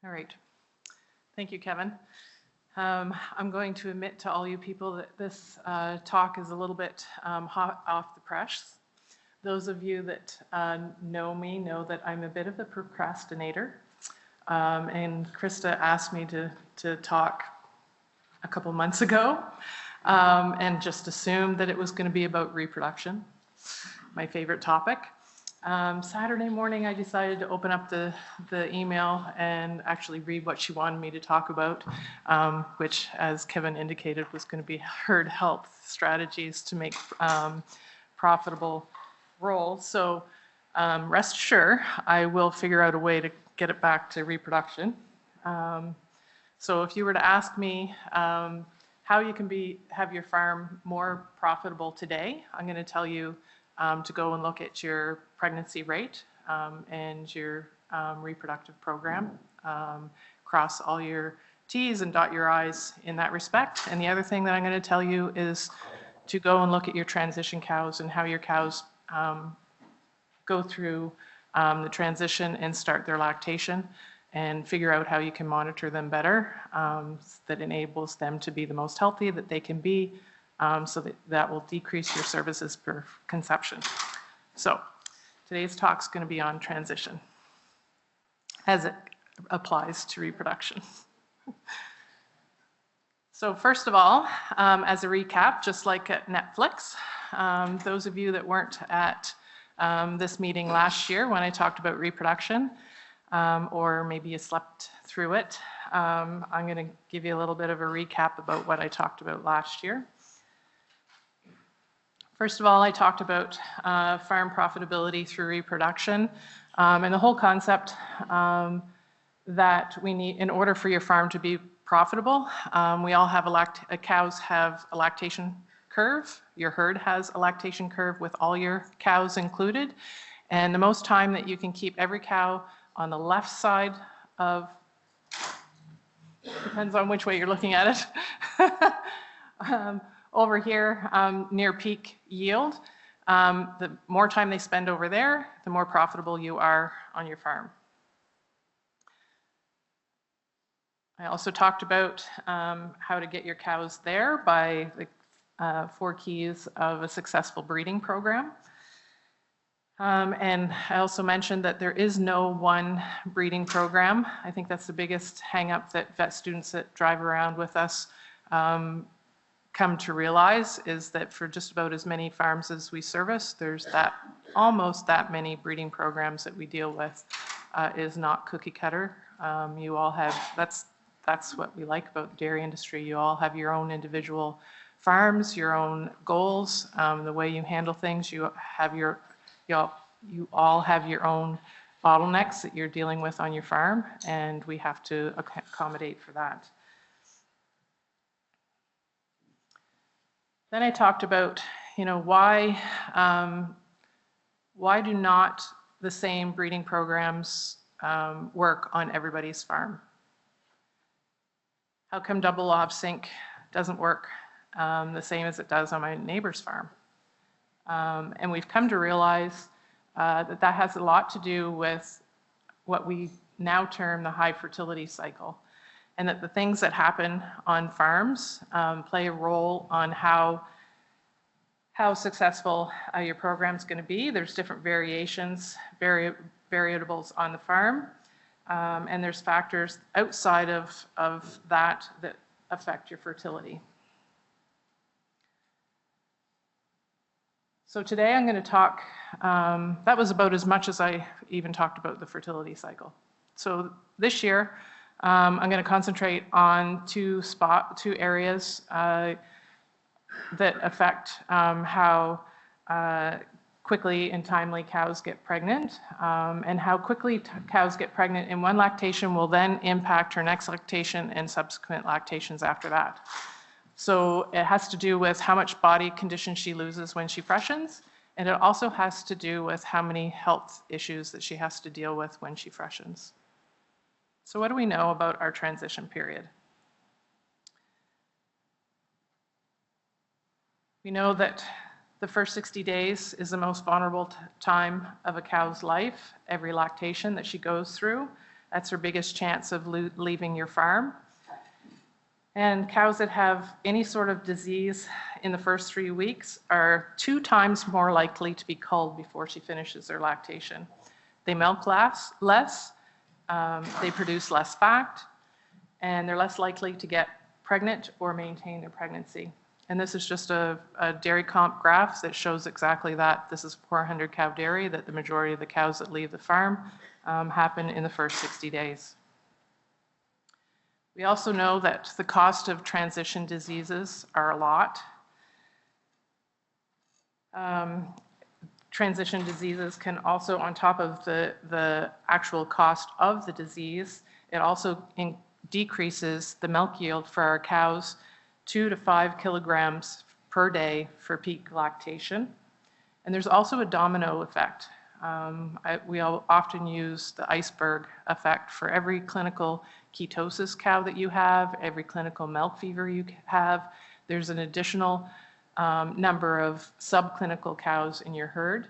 All right. Thank you, Kevin. I'm going to admit to all you people that this talk is a little bit hot off the press. Those of you that know me know that I'm a bit of a procrastinator. And Krista asked me to talk a couple months ago and just assumed that it was going to be about reproduction, my favorite topic. Saturday morning, I decided to open up the email and actually read what she wanted me to talk about, which, as Kevin indicated, was going to be herd health strategies to make profitable roles. So rest assured, I will figure out a way to get it back to reproduction. So if you were to ask me how you can have your farm more profitable today, I'm going to tell you to go and look at your pregnancy rate and your reproductive program. Cross all your T's and dot your I's in that respect. And the other thing that I'm going to tell you is to go and look at your transition cows and how your cows go through the transition and start their lactation, and figure out how you can monitor them better that enables them to be the most healthy that they can be, so that will decrease your services per conception. So today's talk is going to be on transition as it applies to reproduction. So first of all, as a recap, just like at Netflix, those of you that weren't at this meeting last year when I talked about reproduction, or maybe you slept through it, I'm going to give you a little bit of a recap about what I talked about last year. First of all, I talked about farm profitability through reproduction, and the whole concept that we need, in order for your farm to be profitable, we all have cows have a lactation curve. Your herd has a lactation curve with all your cows included, and the most time that you can keep every cow on the left side of, depends on which way you're looking at it, over here near peak yield, the more time they spend over there, the more profitable you are on your farm. I also talked about how to get your cows there by the 4 keys of a successful breeding program. And I also mentioned that there is no one breeding program. I think that's the biggest hang-up that vet students that drive around with us come to realize, is that for just about as many farms as we service, there's almost that many breeding programs that we deal with. Is not cookie cutter. You all have, that's what we like about the dairy industry. You all have your own individual farms, your own goals, the way you handle things. You all have your own bottlenecks that you're dealing with on your farm, and we have to accommodate for that. Then I talked about, why do not the same breeding programs work on everybody's farm? How come double lob sync doesn't work the same as it does on my neighbor's farm? And we've come to realize that has a lot to do with what we now term the high fertility cycle, and that the things that happen on farms play a role on how successful your program's going to be. There's different variables on the farm, and there's factors outside of that affect your fertility. So today I'm going to talk, that was about as much as I even talked about the fertility cycle. So this year, I'm going to concentrate on two areas that affect how quickly and timely cows get pregnant, and how quickly cows get pregnant in one lactation will then impact her next lactation and subsequent lactations after that. So it has to do with how much body condition she loses when she freshens, and it also has to do with how many health issues that she has to deal with when she freshens. So what do we know about our transition period? We know that the first 60 days is the most vulnerable time of a cow's life, every lactation that she goes through. That's her biggest chance of leaving your farm. And cows that have any sort of disease in the first 3 weeks are 2 times more likely to be culled before she finishes their lactation. They milk less, they produce less fat, and they're less likely to get pregnant or maintain their pregnancy. And this is just a dairy comp graph that shows exactly that. This is 400 cow dairy, that the majority of the cows that leave the farm happen in the first 60 days. We also know that the cost of transition diseases are a lot. Transition diseases can also, on top of the actual cost of the disease, it also decreases the milk yield for our cows 2 to 5 kilograms per day for peak lactation. And there's also a domino effect. We often use the iceberg effect. For every clinical ketosis cow that you have, every clinical milk fever you have, there's an additional number of subclinical cows in your herd.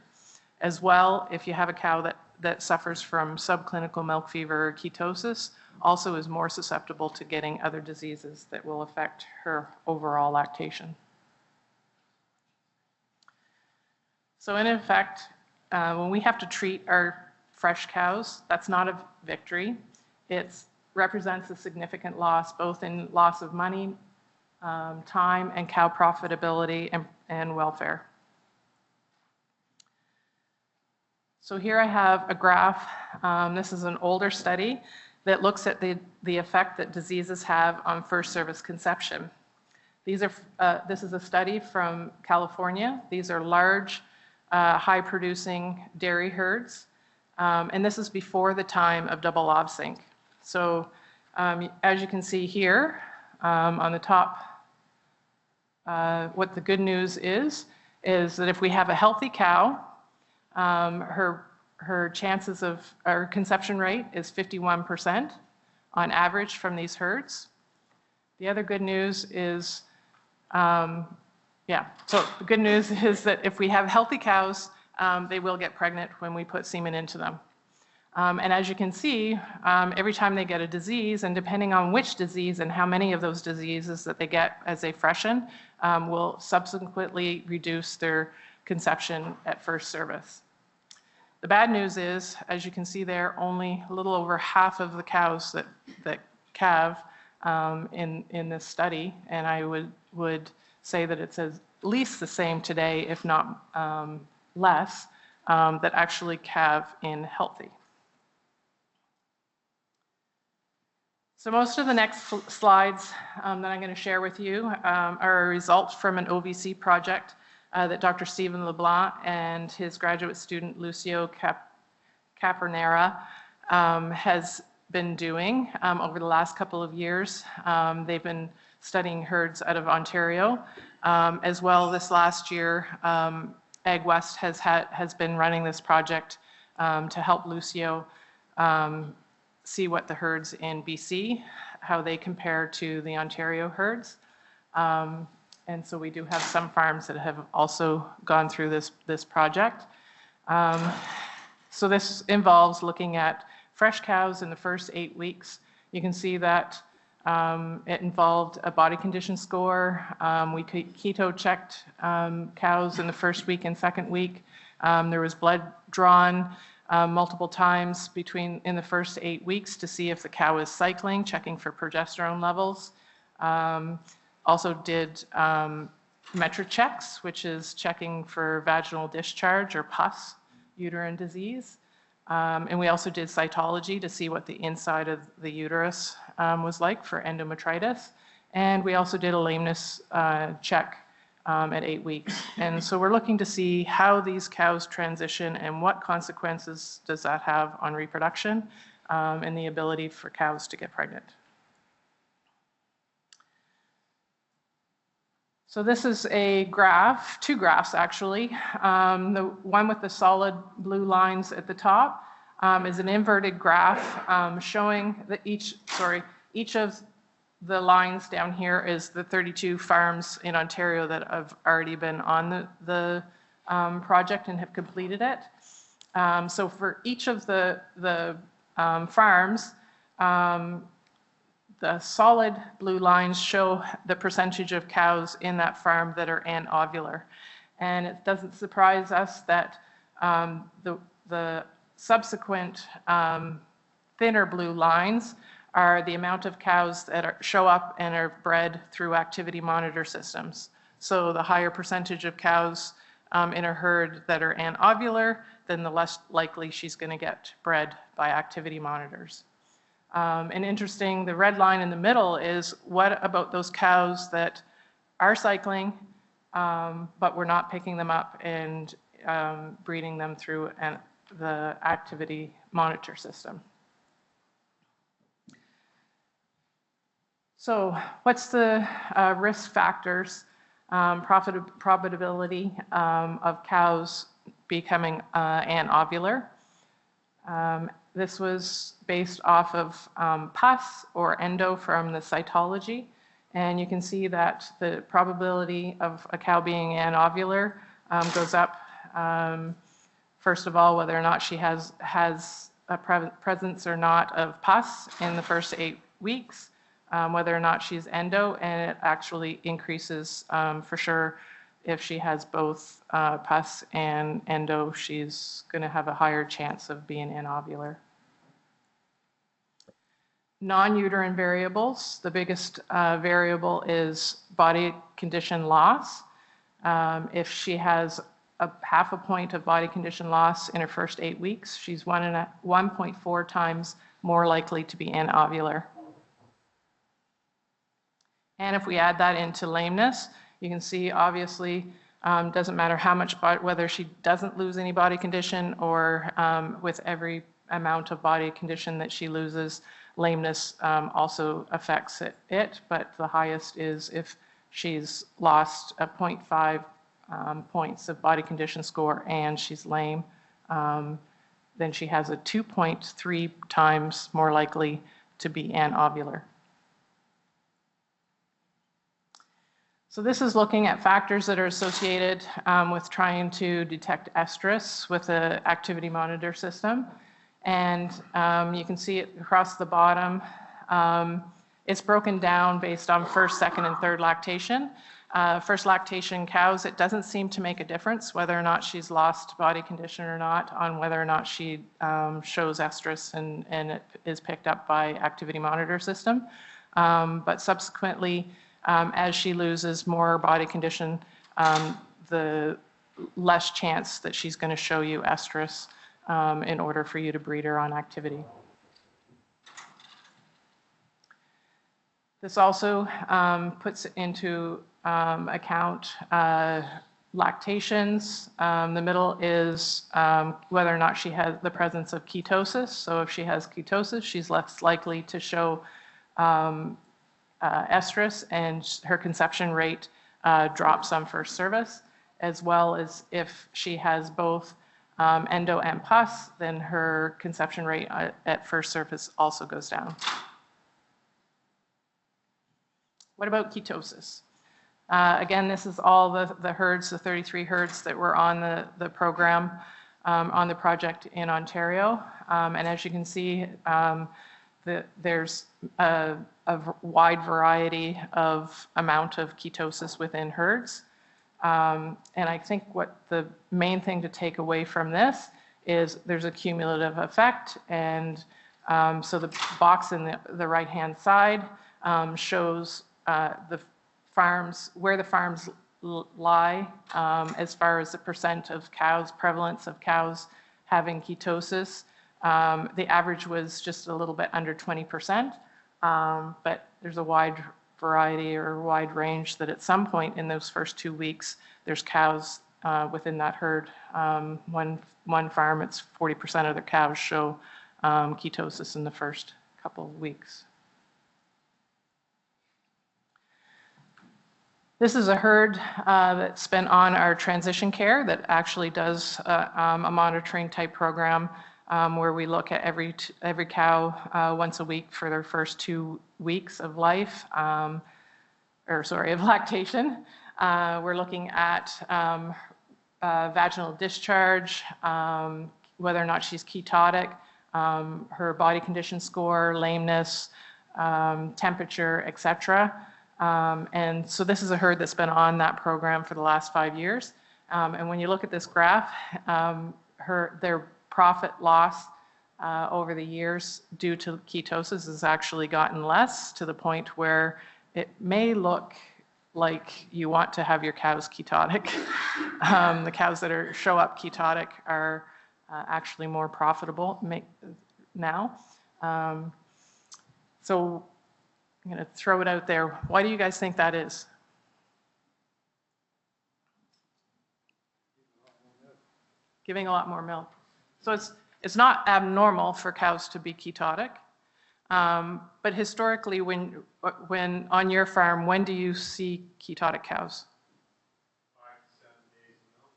As well, if you have a cow that suffers from subclinical milk fever or ketosis, also is more susceptible to getting other diseases that will affect her overall lactation. So in effect, when we have to treat our fresh cows, that's not a victory. It represents a significant loss, both in loss of money, time, and cow profitability and welfare. So here I have a graph. This is an older study that looks at the effect that diseases have on first service conception. This is a study from California. These are large, high-producing dairy herds, and this is before the time of double obsync. So as you can see here on the top, what the good news is that if we have a healthy cow, her chances of, our conception rate is 51% on average from these herds. The other good news is, so the good news is that if we have healthy cows, they will get pregnant when we put semen into them. And as you can see, every time they get a disease, and depending on which disease and how many of those diseases that they get as they freshen, will subsequently reduce their conception at first service. The bad news is, as you can see there, only a little over half of the cows that calve in this study, and I would say that it's at least the same today, if not less, that actually calve in healthy. So most of the next slides that I'm going to share with you are a result from an OVC project that Dr. Stephen LeBlanc and his graduate student Lucio Capernera has been doing over the last couple of years. They've been studying herds out of Ontario. As well, this last year, Ag West has been running this project to help Lucio see what the herds in BC, how they compare to the Ontario herds. And so we do have some farms that have also gone through this project. So this involves looking at fresh cows in the first 8 weeks. You can see that it involved a body condition score. We keto checked cows in the first week and second week. There was blood drawn multiple times in the first 8 weeks to see if the cow is cycling, checking for progesterone levels. Also did metric checks, which is checking for vaginal discharge or pus, uterine disease. And we also did cytology to see what the inside of the uterus was like for endometritis. And we also did a lameness check at 8 weeks. And so we're looking to see how these cows transition and what consequences does that have on reproduction and the ability for cows to get pregnant. So this is a graph, 2 graphs actually. The one with the solid blue lines at the top is an inverted graph showing that each of the lines down here is the 32 farms in Ontario that have already been on the project and have completed it. So for each of the farms, the solid blue lines show the percentage of cows in that farm that are anovular. And it doesn't surprise us that the subsequent thinner blue lines are the amount of cows that show up and are bred through activity monitor systems. So the higher percentage of cows in a herd that are anovular, then the less likely she's going to get bred by activity monitors. And interesting, the red line in the middle is what about those cows that are cycling, but we're not picking them up and breeding them through the activity monitor system. So what's the risk factors, profitability of cows becoming anovular? This was based off of pus or endo from the cytology. And you can see that the probability of a cow being anovular goes up, first of all, whether or not she has a presence or not of pus in the first 8 weeks, whether or not she's endo, and it actually increases for sure if she has both pus and endo, she's going to have a higher chance of being anovular. Non-uterine variables, the biggest variable is body condition loss. If she has half a point of body condition loss in her first 8 weeks, she's 1.4 times more likely to be anovular. And if we add that into lameness, you can see obviously doesn't matter how much, whether she doesn't lose any body condition or with every amount of body condition that she loses, lameness also affects it, but the highest is if she's lost a 0.5 points of body condition score and she's lame, then she has a 2.3 times more likely to be anovular. So this is looking at factors that are associated with trying to detect estrus with the activity monitor system. And you can see it across the bottom. It's broken down based on first, second, and third lactation. First lactation cows, it doesn't seem to make a difference whether or not she's lost body condition or not on whether or not she shows estrus and it is picked up by activity monitor system. But subsequently, as she loses more body condition, the less chance that she's going to show you estrus in order for you to breed her on activity. This also puts into account lactations. The middle is whether or not she has the presence of ketosis. So if she has ketosis, she's less likely to show estrus, and her conception rate drops on first service, as well as if she has both endo and pus, then her conception rate at first service also goes down. What about ketosis? Again, this is all the herds, the 33 herds that were on the program, on the project in Ontario. And as you can see, there's a wide variety of amount of ketosis within herds. And I think what the main thing to take away from this is there's a cumulative effect. And so the box in the right-hand side shows the farms, where the farms lie as far as the percent of cows, prevalence of cows having ketosis. The average was just a little bit under 20%, but there's a wide variety or wide range that at some point in those first 2 weeks, there's cows within that herd. One farm, it's 40% of the cows show ketosis in the first couple of weeks. This is a herd that's been on our transition care that actually does a monitoring type program where we look at every cow once a week for their first 2 weeks of life, of lactation. We're looking at vaginal discharge, whether or not she's ketotic, her body condition score, lameness, temperature, etc. And so this is a herd that's been on that program for the last 5 years. And when you look at this graph, their profit loss over the years due to ketosis has actually gotten less, to the point where it may look like you want to have your cows ketotic. The cows that show up ketotic are actually more profitable now. So I'm going to throw it out there. Why do you guys think that is? Giving a lot more milk. So it's not abnormal for cows to be ketotic. But historically, when on your farm, when do you see ketotic cows? 5 to 7 days of milk.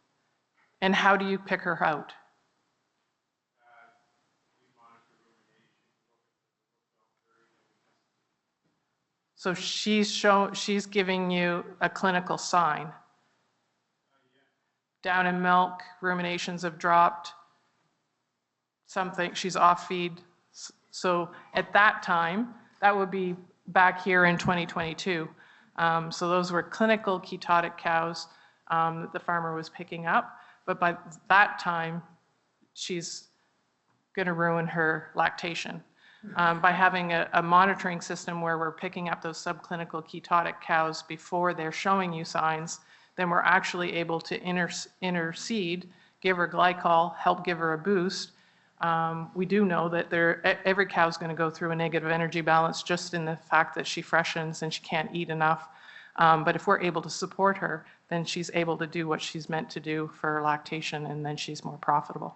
And how do you pick her out? We monitor So rumination, she's giving you a clinical sign. yeah. Down in milk, ruminations have dropped, something, she's off feed. So at that time, that would be back here in 2022. So those were clinical ketotic cows that the farmer was picking up. But by that time, she's going to ruin her lactation. By having a monitoring system where we're picking up those subclinical ketotic cows before they're showing you signs, then we're actually able to intercede, give her glycol, help give her a boost. We do know that every cow is going to go through a negative energy balance just in the fact that she freshens and she can't eat enough. But if we're able to support her, then she's able to do what she's meant to do for lactation, and then she's more profitable.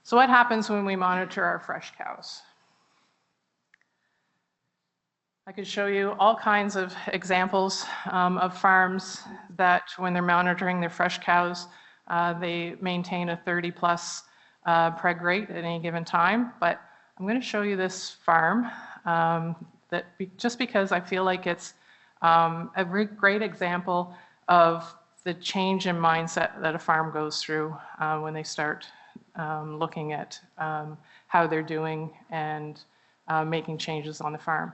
So what happens when we monitor our fresh cows? I could show you all kinds of examples of farms that when they're monitoring their fresh cows, they maintain a 30+ preg rate at any given time. But I'm going to show you this farm just because I feel like it's a great example of the change in mindset that a farm goes through when they start looking at how they're doing and making changes on the farm.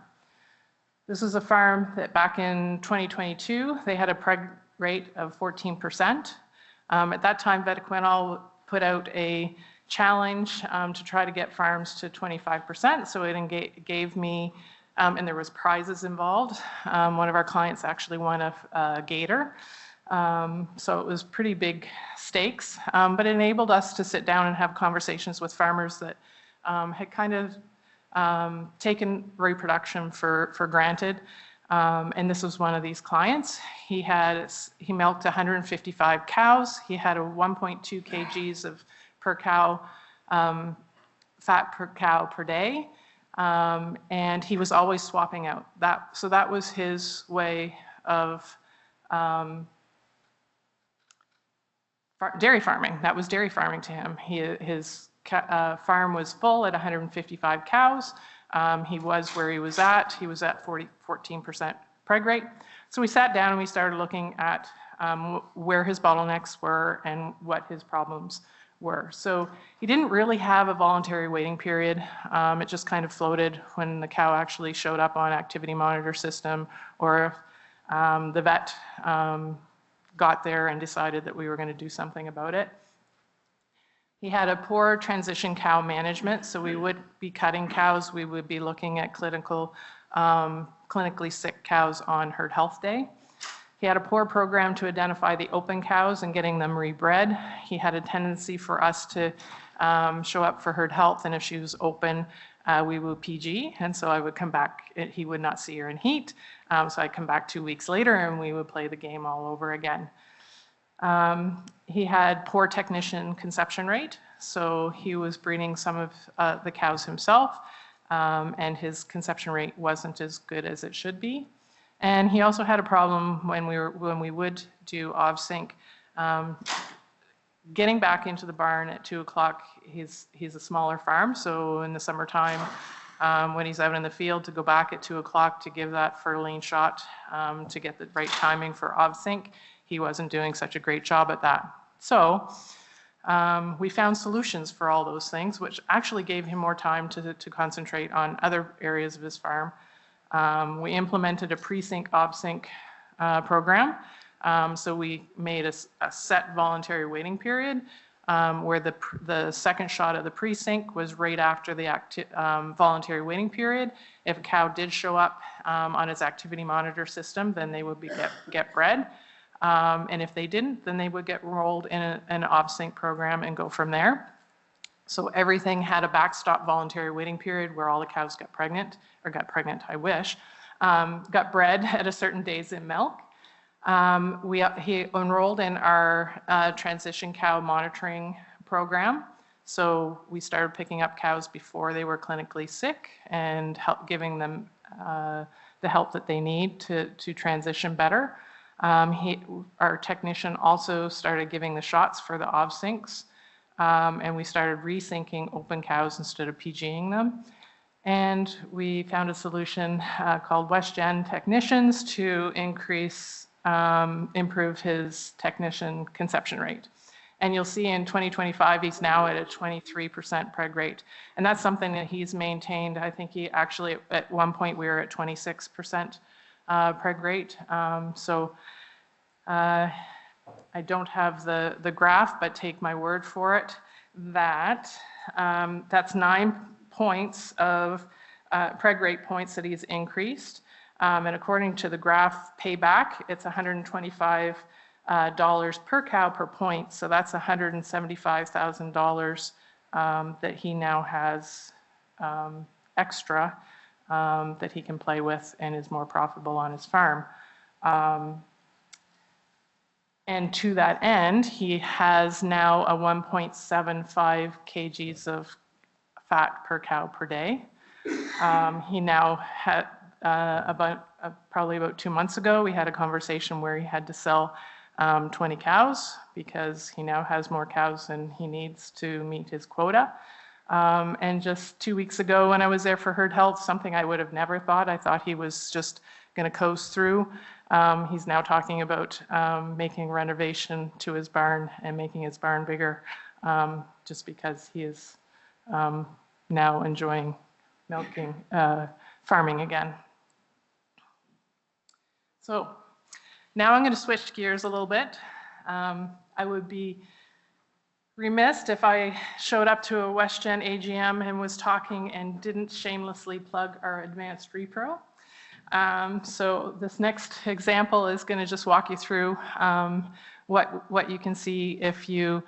This is a farm that back in 2022, they had a preg rate of 14%. At that time, Vetiquinol put out a challenge to try to get farms to 25%. So it gave me, and there was prizes involved. One of our clients actually won a gator. So it was pretty big stakes, but it enabled us to sit down and have conversations with farmers that had kind of taken reproduction for granted. And this was one of these clients. He milked 155 cows. He had a 1.2 kgs of per cow, fat per cow per day. And he was always swapping out that. So that was his way of dairy farming. That was dairy farming to him. His farm was full at 155 cows. He was where he was at. He was at 14% preg rate. So we sat down and we started looking at where his bottlenecks were and what his problems were. So he didn't really have a voluntary waiting period. It just kind of floated when the cow actually showed up on activity monitor system, or the vet got there and decided that we were going to do something about it. He had a poor transition cow management, so we would be cutting cows. We would be looking at clinically sick cows on herd health day. He had a poor program to identify the open cows and getting them rebred. He had a tendency for us to show up for herd health, and if she was open, we would PG, and so I would come back. He would not see her in heat, so I'd come back 2 weeks later and we would play the game all over again. He had poor technician conception rate, so he was breeding some of the cows himself, and his conception rate wasn't as good as it should be. And he also had a problem when we would do OV-sync. Getting back into the barn at 2 o'clock, he's a smaller farm, so in the summertime, when he's out in the field, to go back at 2 o'clock to give that fertilene shot to get the right timing for OV-sync, he wasn't doing such a great job at that. So We found solutions for all those things, which actually gave him more time to concentrate on other areas of his farm. We implemented a pre-sink, ob-sink program. So we made a set voluntary waiting period where the second shot of the pre-sink was right after the voluntary waiting period. If a cow did show up on its activity monitor system, then they would get bred. And if they didn't, then they would get enrolled in an ob-sink program and go from there. So everything had a backstop voluntary waiting period where all the cows got pregnant, I wish, got bred at a certain days in milk. He enrolled in our transition cow monitoring program. So we started picking up cows before they were clinically sick and giving them the help that they need to transition better. Our technician also started giving the shots for the ob-sinks, and we started resinking open cows instead of PGing them. And we found a solution called WestGen Technicians to improve his technician conception rate. And you'll see in 2025, he's now at a 23% preg rate. And that's something that he's maintained. I think he actually, at one point, we were at 26% preg rate. I don't have the graph, but take my word for it that that's 9 points of preg rate points that he's increased. And according to the graph payback, it's $125 per cow per point. So that's $175,000 that he now has extra that he can play with and is more profitable on his farm. And to that end, he has now a 1.75 kgs of fat per cow per day. He now had probably about 2 months ago, we had a conversation where he had to sell 20 cows because he now has more cows than he needs to meet his quota. And just 2 weeks ago when I was there for herd health, something I would have never thought, I thought he was just going to coast through. He's now talking about making renovation to his barn and making his barn bigger just because he is now enjoying farming again. So now I'm going to switch gears a little bit. I would be remiss if I showed up to a WestGen AGM and was talking and didn't shamelessly plug our advanced repro. So this next example is going to just walk you through what you can see if you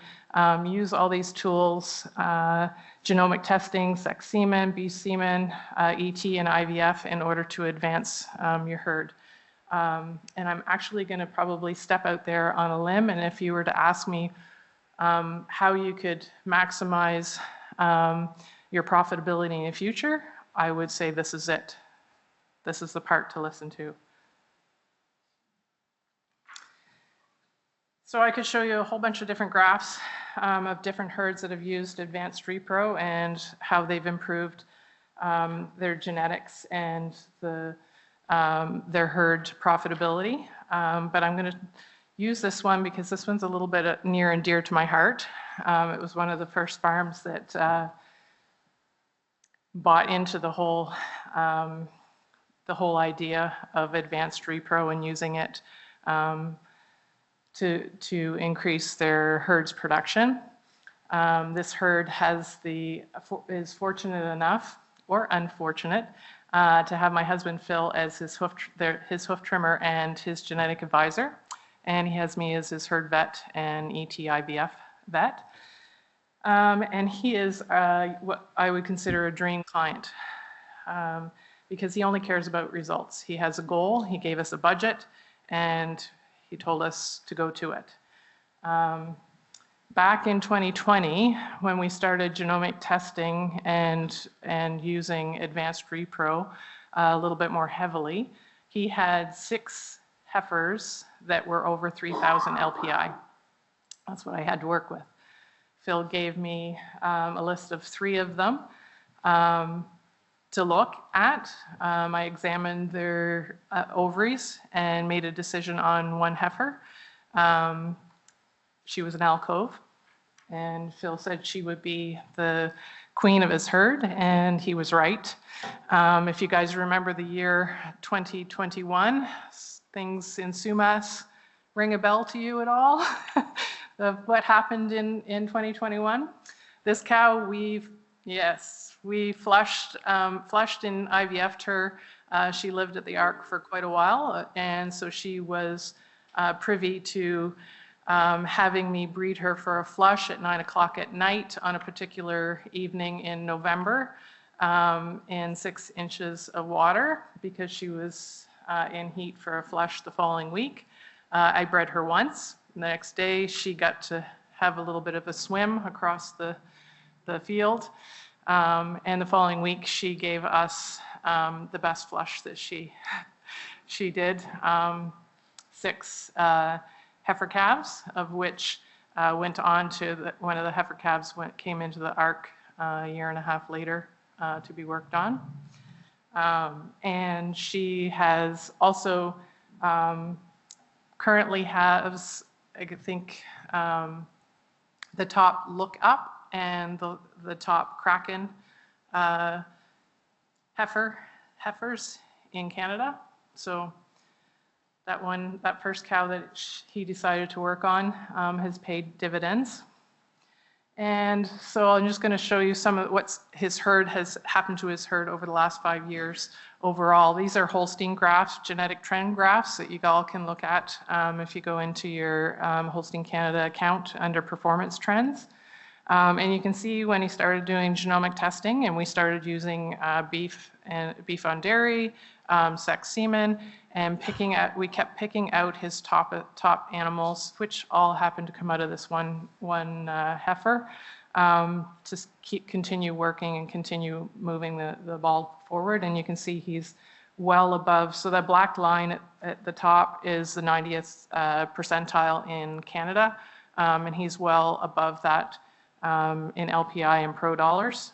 use all these tools, genomic testing, sex semen, beef semen, ET, and IVF in order to advance your herd. And I'm actually going to probably step out there on a limb, and if you were to ask me how you could maximize your profitability in the future, I would say this is it. This is the part to listen to. So I could show you a whole bunch of different graphs of different herds that have used advanced repro and how they've improved their genetics and their herd profitability. But I'm going to use this one because this one's a little bit near and dear to my heart. It was one of the first farms that bought into the whole idea of advanced repro and using it to increase their herd's production. This herd is fortunate enough, or unfortunate, to have my husband Phil as his hoof trimmer and his genetic advisor. And he has me as his herd vet and ET/IVF vet. And he is what I would consider a dream client because he only cares about results. He has a goal, he gave us a budget, and he told us to go to it. Back in 2020, when we started genomic testing and using advanced repro a little bit more heavily, he had 6 heifers that were over 3,000 LPI. That's what I had to work with. Phil gave me a list of 3 of them to look at. I examined their ovaries and made a decision on 1 heifer. She was an alcove, and Phil said she would be the queen of his herd, and he was right. If you guys remember the year 2021, things in Sumas ring a bell to you at all of what happened in 2021? This cow, we flushed in IVF'd her. She lived at the Ark for quite a while, and so she was privy to having me breed her for a flush at 9 o'clock at night on a particular evening in November in 6 inches of water because she was in heat for a flush the following week. I bred her once. The next day, she got to have a little bit of a swim across the field. And the following week, she gave us the best flush that she did. 6 heifer calves, of which went on to one of the heifer calves came into the Ark a year and a half later to be worked on. And she has also currently has, I think, the top look up and the top Kraken heifers in Canada. So that first cow that he decided to work on has paid dividends. And so I'm just going to show you some of what his herd has happened to his herd over the last 5 years overall. These are Holstein graphs, genetic trend graphs that you all can look at if you go into your Holstein Canada account under performance trends. And you can see when he started doing genomic testing and we started using beef on dairy, sex semen, and we kept picking out his top animals, which all happened to come out of this one heifer, to continue working and continue moving the ball forward. And you can see he's well above. So that black line at the top is the 90th percentile in Canada, and he's well above that in LPI and pro dollars.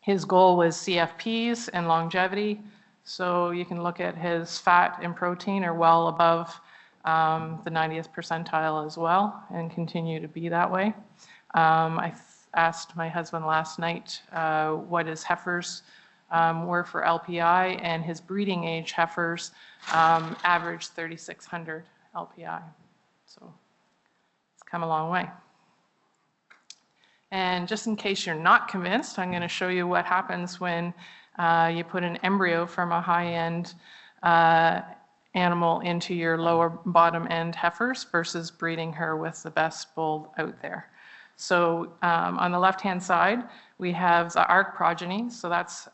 His goal was CFPs and longevity. So you can look at his fat and protein are well above the 90th percentile as well and continue to be that way. I asked my husband last night what his heifers were for LPI, and his breeding age heifers averaged 3,600 LPI. So it's come a long way. And just in case you're not convinced, I'm going to show you what happens when you put an embryo from a high-end animal into your lower bottom-end heifers versus breeding her with the best bull out there. So on the left-hand side, we have the Ark progeny. So that's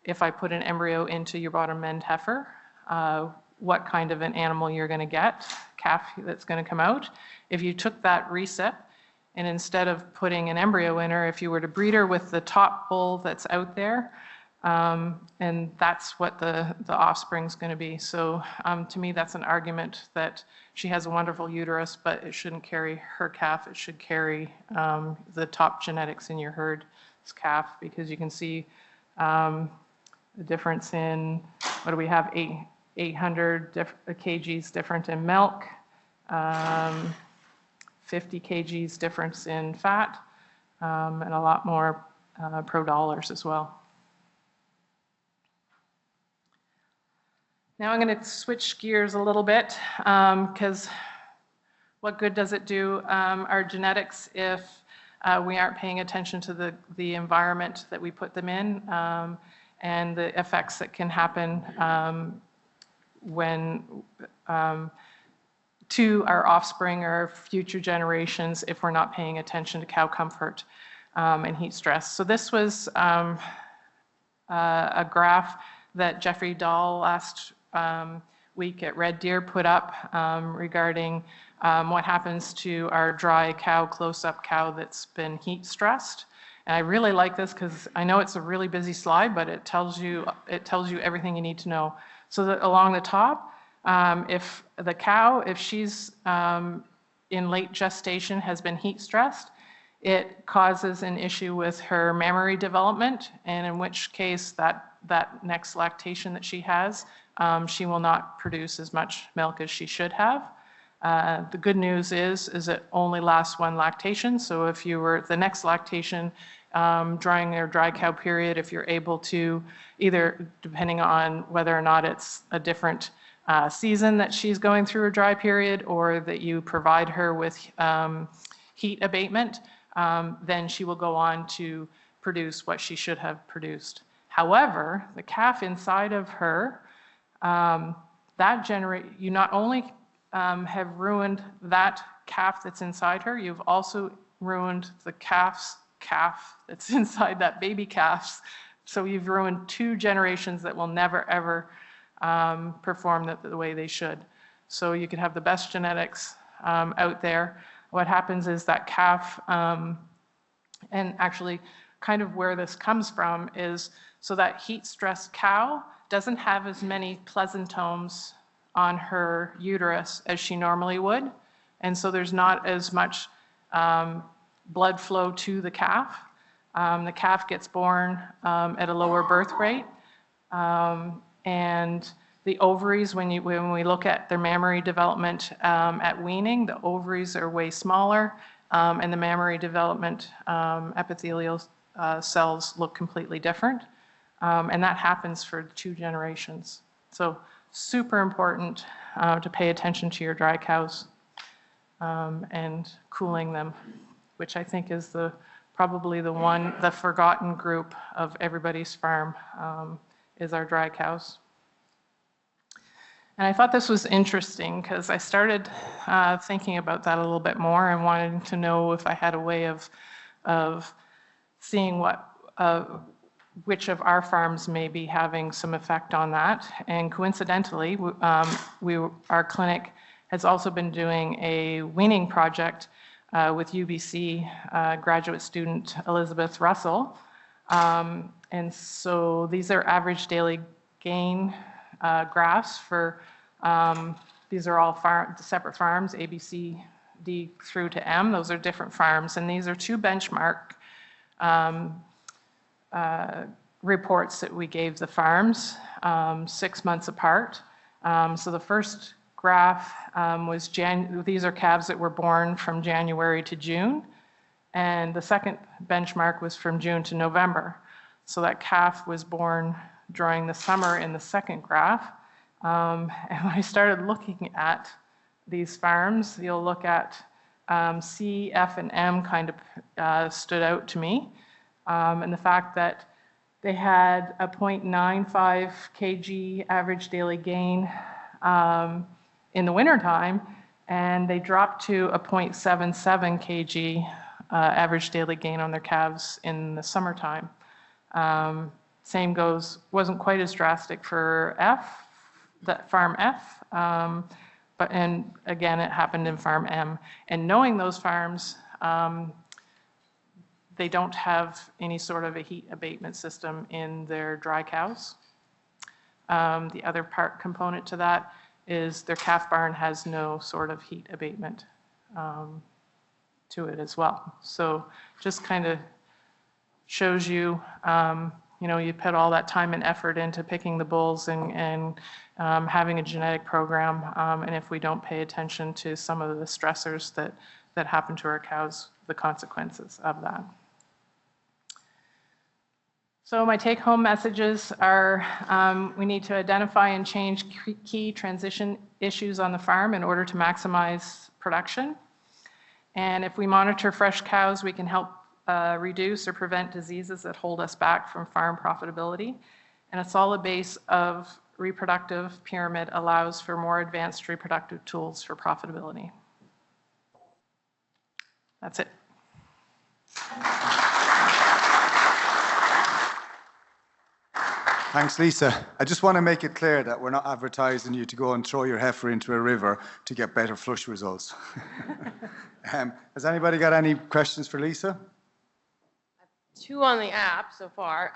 if I put an embryo into your bottom-end heifer, what kind of an animal you're going to get, calf that's going to come out. If you took that recip, and instead of putting an embryo in her, if you were to breed her with the top bull that's out there, and that's what the offspring's going to be. So to me, that's an argument that she has a wonderful uterus, but it shouldn't carry her calf. It should carry the top genetics in your herd's calf, because you can see the difference in, what do we have, 800 kgs different in milk, 50 kgs difference in fat, and a lot more pro dollars as well. Now I'm going to switch gears a little bit because what good does it do our genetics if we aren't paying attention to the environment that we put them in and the effects that can happen when to our offspring or future generations if we're not paying attention to cow comfort and heat stress. So this was a graph that Jeffrey Dahl last week at Red Deer put up regarding what happens to our dry cow, close-up cow that's been heat stressed. And I really like this because I know it's a really busy slide, but it tells you everything you need to know. So that along the top, if the cow, if she's in late gestation, has been heat stressed, it causes an issue with her mammary development, and in which case that next lactation that she has, she will not produce as much milk as she should have. The good news is it only lasts one lactation. So if you were the next lactation, during their dry cow period, if you're able to either, depending on whether or not it's a different season that she's going through a dry period, or that you provide her with heat abatement, then she will go on to produce what she should have produced. However, the calf inside of her, you not only have ruined that calf that's inside her, you've also ruined the calf that's inside that baby calf. So you've ruined 2 generations that will never, ever perform the way they should. So you could have the best genetics out there. What happens is that calf, and actually kind of where this comes from is, so that heat-stressed cow doesn't have as many pleasantomes on her uterus as she normally would. And so there's not as much blood flow to the calf. The calf gets born at a lower birth rate. And the ovaries, when we look at their mammary development at weaning, the ovaries are way smaller, and the mammary development epithelial cells look completely different. And that happens for 2 generations. So super important to pay attention to your dry cows and cooling them, which I think is probably the forgotten group of everybody's farm, is our dry cows. And I thought this was interesting because I started thinking about that a little bit more and wanted to know if I had a way of seeing which of our farms may be having some effect on that. And coincidentally, our clinic has also been doing a weaning project with UBC graduate student Elizabeth Russell. And so these are average daily gain graphs for, these are all separate farms, A, B, C, D through to M. Those are different farms. And these are 2 benchmark reports that we gave the farms 6 months apart. So the first graph was these are calves that were born from January to June, and the second benchmark was from June to November. So that calf was born during the summer in the second graph. And when I started looking at these farms, you'll look at C, F, and M kind of stood out to me. And the fact that they had a 0.95 kg average daily gain in the wintertime, and they dropped to a 0.77 kg average daily gain on their calves in the summertime. Same goes, wasn't quite as drastic for farm F, and again, it happened in farm M. And knowing those farms, they don't have any sort of a heat abatement system in their dry cows. The other component to that is their calf barn has no sort of heat abatement to it as well. So just kind of shows you, you put all that time and effort into picking the bulls and having a genetic program, and if we don't pay attention to some of the stressors that happen to our cows, the consequences of that. So my take-home messages are we need to identify and change key transition issues on the farm in order to maximize production. And if we monitor fresh cows, we can help reduce or prevent diseases that hold us back from farm profitability. And a solid base of reproductive pyramid allows for more advanced reproductive tools for profitability. That's it. Thanks, Lisa. I just want to make it clear that we're not advertising you to go and throw your heifer into a river to get better flush results. Has anybody got any questions for Lisa? 2 on the app so far.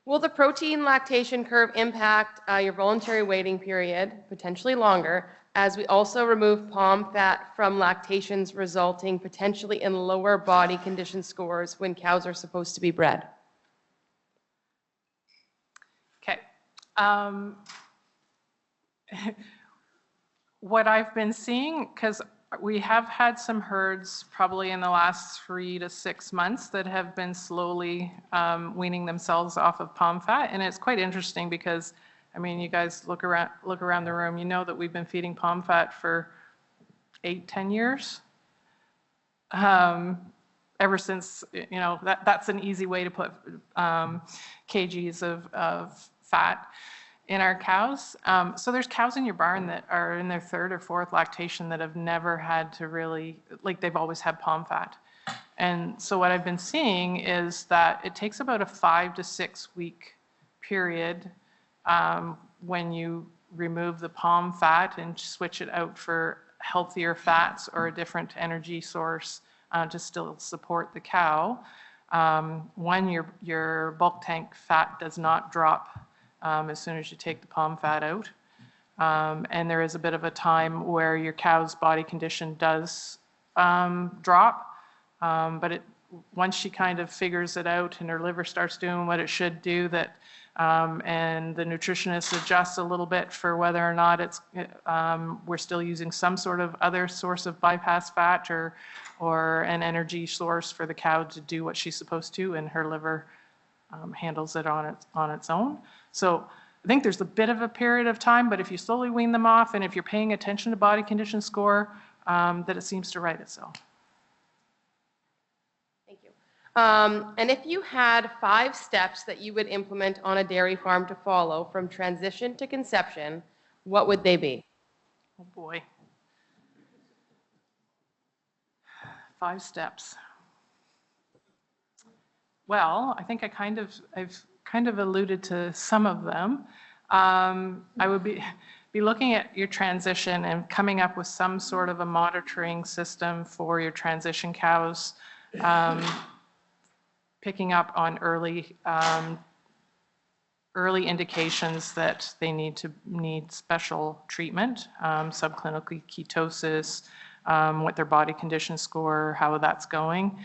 Will the protein lactation curve impact your voluntary waiting period, potentially longer, as we also remove palm fat from lactations, resulting potentially in lower body condition scores when cows are supposed to be bred? Okay. What I've been seeing, because we have had some herds probably in the last 3 to 6 months that have been slowly weaning themselves off of palm fat. And it's quite interesting because, I mean, you guys look around the room, you know that we've been feeding palm fat for 8-10 years. Ever since, you know, that's an easy way to put kgs of fat in our cows. So there's cows in your barn that are in their 3rd or 4th lactation that have never had to really, like they've always had palm fat. And so what I've been seeing is that it takes about a 5 to 6 week period when you remove the palm fat and switch it out for healthier fats or a different energy source to still support the cow. One, your bulk tank fat does not drop as soon as you take the palm fat out. And there is a bit of a time where your cow's body condition does drop, but once she kind of figures it out and her liver starts doing what it should do, and the nutritionist adjusts a little bit for whether or not we're still using some sort of other source of bypass fat or an energy source for the cow to do what she's supposed to, and her liver handles it on its own. So I think there's a bit of a period of time, but if you slowly wean them off and if you're paying attention to body condition score, that it seems to right itself. Thank you. And if you had 5 steps that you would implement on a dairy farm to follow from transition to conception, what would they be? Oh boy. 5 steps. Well, I think I've kind of alluded to some of them. I would be looking at your transition and coming up with some sort of a monitoring system for your transition cows, picking up on early indications that they need special treatment, subclinical ketosis, what their body condition score, how that's going.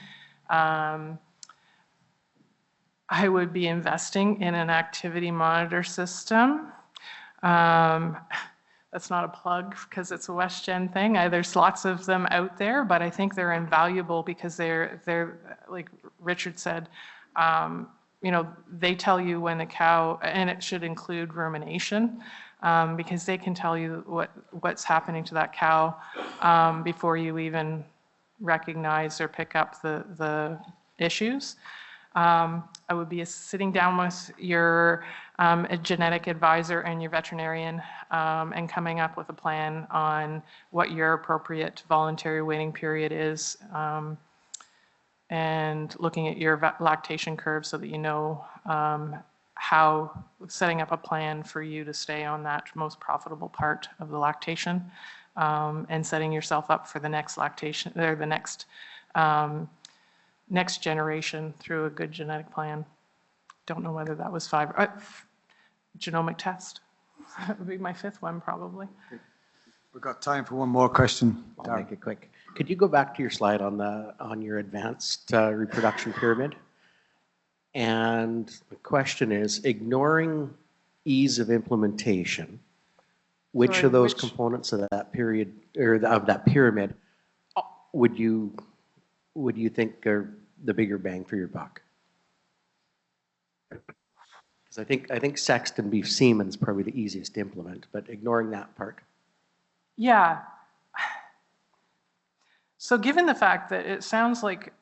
I would be investing in an activity monitor system. That's not a plug because it's a WestGen thing. There's lots of them out there, but I think they're invaluable because they're like Richard said, you know, they tell you when the cow, and it should include rumination, because they can tell you what's happening to that cow before you even recognize or pick up the issues. I would be sitting down with your a genetic advisor and your veterinarian and coming up with a plan on what your appropriate voluntary waiting period is, and looking at your lactation curve so that you know how setting up a plan for you to stay on that most profitable part of the lactation, and setting yourself up for the next lactation or the next generation through a good genetic plan. Don't know whether that was 5. Genomic test. That would be my 5th one, probably. We've got time for one more question. I'll make it quick. Could you go back to your slide on your advanced reproduction pyramid? And the question is, ignoring ease of implementation, which Sorry, of those which? components of that period or of that pyramid would you think are the bigger bang for your buck? Because I think Sexton beef semen is probably the easiest to implement, but ignoring that part. Yeah. So given the fact that it sounds like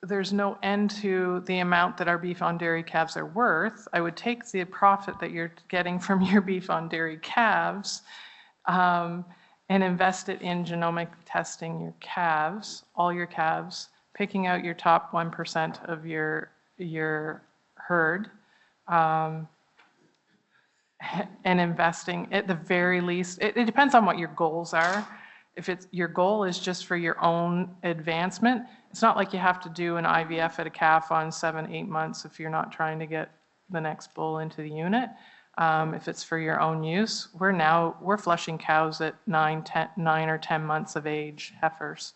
there's no end to the amount that our beef on dairy calves are worth, I would take the profit that you're getting from your beef on dairy calves and invest it in genomic testing your calves, all your calves, picking out your top 1% of your herd, and investing at the very least. It depends on what your goals are. If your goal is just for your own advancement, it's not like you have to do an IVF at a calf on 7-8 months if you're not trying to get the next bull into the unit. If it's for your own use, we're flushing cows at 9 or 10 months of age, heifers.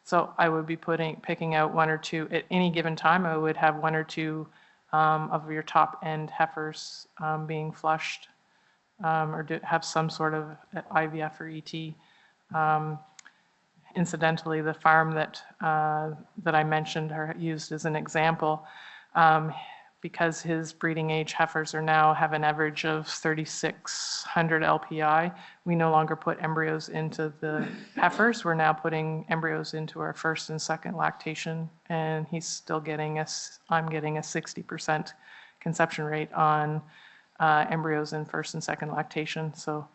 So I would be picking out 1 or 2 at any given time. I would have 1 or 2 of your top end heifers being flushed or have some sort of IVF or ET. Incidentally, the farm that I mentioned or used as an example, because his breeding age heifers have an average of 3,600 LPI, we no longer put embryos into the heifers. We're now putting embryos into our first and second lactation, and he's still getting I'm getting a 60% conception rate on embryos in first and second lactation. So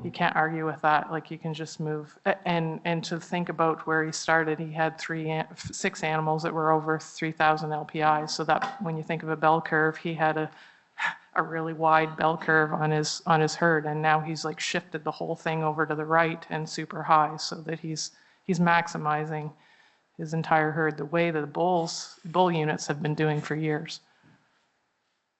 you can't argue with that. Like, you can just move. And to think about where he started, he had 6 animals that were over 3,000 LPI. So that when you think of a bell curve, he had a really wide bell curve on his herd, and now he's like shifted the whole thing over to the right and super high, so that he's maximizing his entire herd the way the bull units have been doing for years.